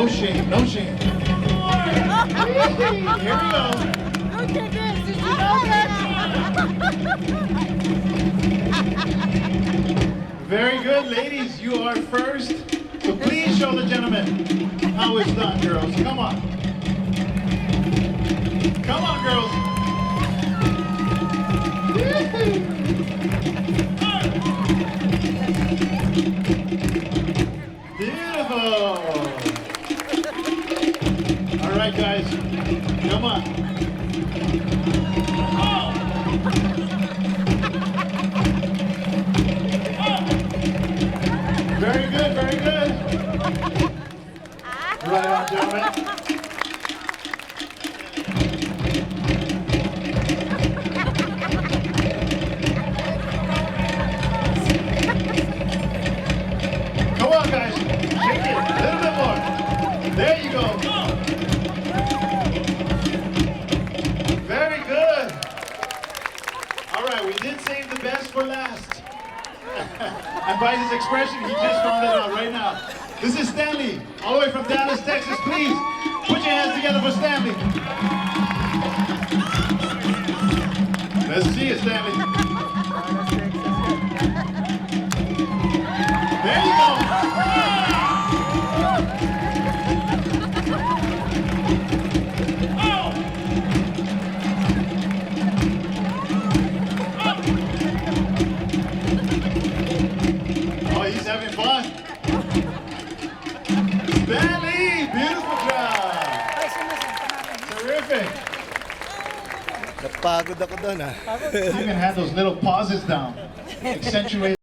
No shame, no shame. Here we go. Look at this. Did you know that? Very good, ladies. You are first. So please show the gentlemen how it's done, girls. Come on. Come on, girls. Beautiful. All right, guys. Come on. Very good, very good. Right on, gentlemen. Come on, guys. Shake it. A little bit more. There you go. Very good. All right, we did save the best for last. And by his expression, he just found it out right now. This is Stanley, all the way from Dallas, Texas. Please, put your hands together for Stanley. Let's see it, Stanley. There you go. Oh, he's having fun. Stanley, beautiful job. Terrific. Napagod ako doon, ah. You even had those little pauses down. Accentuate.